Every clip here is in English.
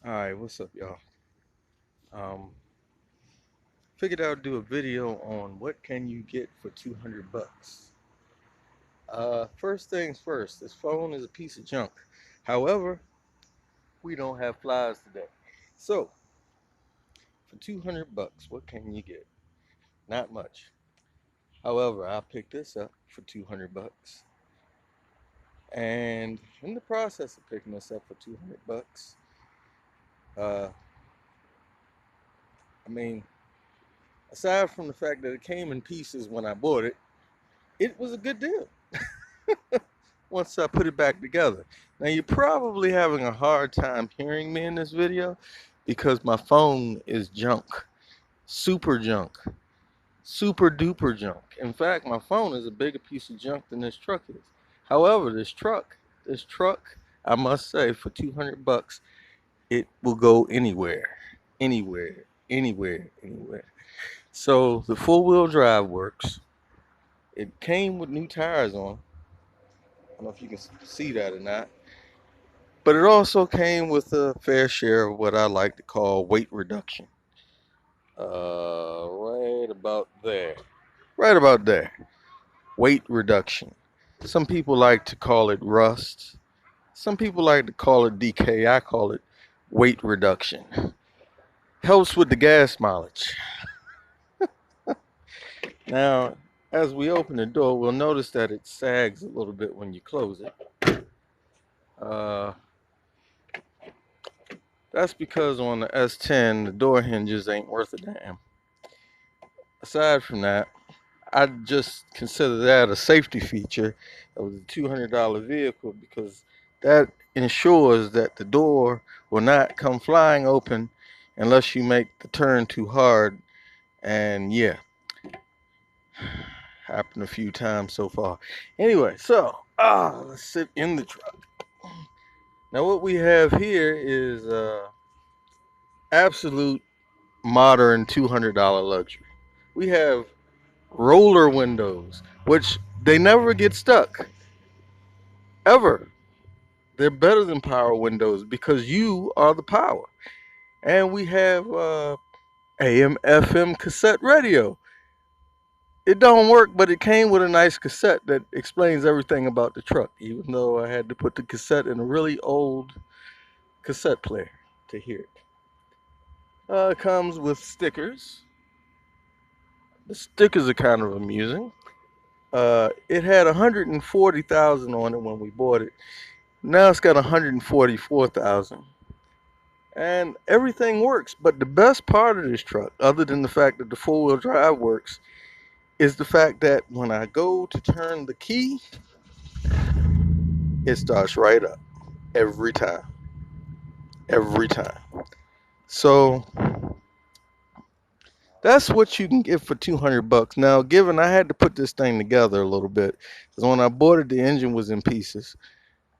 Alright, what's up, y'all? Um, Figured I'd do a video on what can you get for 200 bucks. First things first, this phone is a piece of junk. However, we don't have flies today. So, for 200 bucks, what can you get? Not much. However, I picked this up for 200 bucks. And in the process of picking this up for 200 bucks, uh, I mean, aside from the fact that it came in pieces when I bought it, it was a good deal. Once I put it back together. Now you're probably having a hard time hearing me in this video because my phone is junk. Super junk. Super duper junk. In fact, my phone is a bigger piece of junk than this truck is. However, this truck, I must say, for 200 bucks, it will go anywhere. Anywhere. Anywhere. Anywhere. So the four-wheel drive works. It came with new tires on. I don't know if you can see that or not. But it also came with a fair share of what I like to call weight reduction. Right about there. Right about there. Weight reduction. Some people like to call it rust. Some people like to call it decay. I call it weight reduction. Helps with the gas mileage. Now, as we open the door, we'll notice that it sags a little bit when you close it. Uh, that's because on the S10, the door hinges ain't worth a damn. Aside from that, I just consider that a safety feature of the $200 vehicle because that ensures that the door will not come flying open unless you make the turn too hard. And yeah, happened a few times so far. Anyway, so let's sit in the truck. Now what we have here is absolute modern $200 luxury. We have roller windows, which they never get stuck ever. They're better than power windows because you are the power. And we have AM FM cassette radio. It don't work, but it came with a nice cassette that explains everything about the truck, even though I had to put the cassette in a really old cassette player to hear it. It comes with stickers. The stickers are kind of amusing. It had 140,000 on it when we bought it. Now it's got 144,000. And everything works. But the best part of this truck, other than the fact that the four-wheel drive works, is the fact that when I go to turn the key, it starts right up every time. Every time. So that's what you can get for 200 bucks. Now, given I had to put this thing together a little bit, because when I bought it, the engine was in pieces.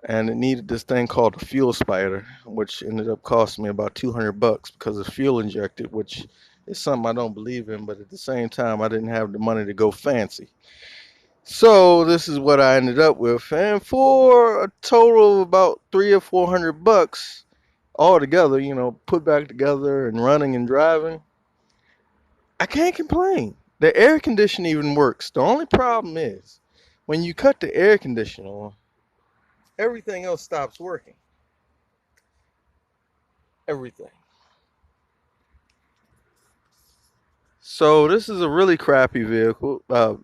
And it needed this thing called a fuel spider, which ended up costing me about 200 bucks because of fuel injected, which is something I don't believe in, but at the same time, I didn't have the money to go fancy. So this is what I ended up with, and for a total of about 300 or 400 bucks altogether, put back together and running and driving, I can't complain. The air conditioner even works. The only problem is when you cut the air conditioner on, everything else stops working. Everything. So this is a really crappy vehicle. No,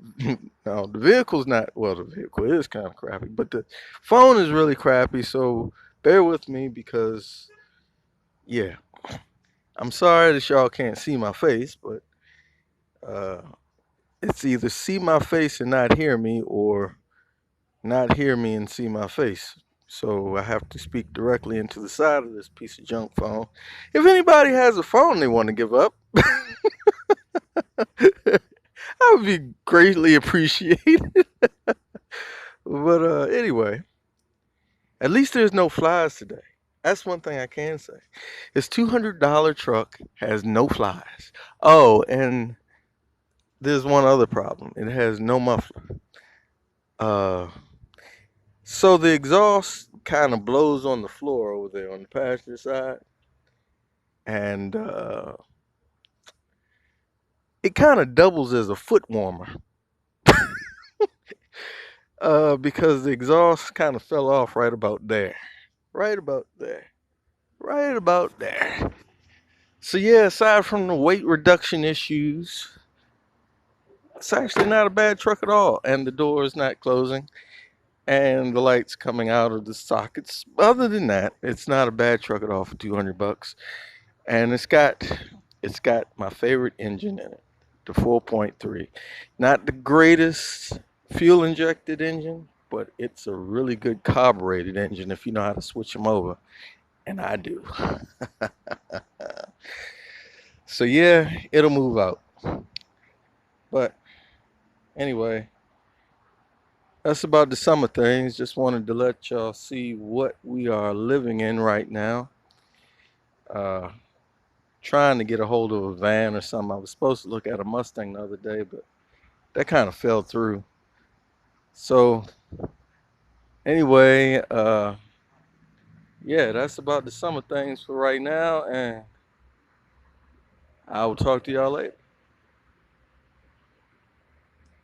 the vehicle's not. Well, the vehicle is kind of crappy, but the phone is really crappy. So bear with me because, yeah, I'm sorry that y'all can't see my face, but uh, it's either see my face and not hear me, or not hear me and see my face. So I have to speak directly into the side of this piece of junk phone. If anybody has a phone they want to give up, I would be greatly appreciated. But anyway, at least there's no flies today. That's one thing I can say. This $200 truck has no flies. Oh, and there's one other problem. It has no muffler. Uh, so the exhaust kind of blows on the floor over there on the passenger side. and it kind of doubles as a foot warmer because the exhaust kind of fell off right about there, right about there, right about there. So yeah, aside from the weight reduction issues, it's actually not a bad truck at all, and the door is not closing, and the lights coming out of the sockets. Other than that, it's not a bad truck at all for $200, and it's got my favorite engine in it, the 4.3. Not the greatest fuel injected engine, but it's a really good carbureted engine if you know how to switch them over, and I do. So yeah, it'll move out. But anyway, that's about the summer things. Just wanted to let y'all see what we are living in right now. Uh, Trying to get a hold of a van or something. I was supposed to look at a Mustang the other day, but that kind of fell through. So anyway, yeah, that's about the summer things for right now, and I will talk to y'all later.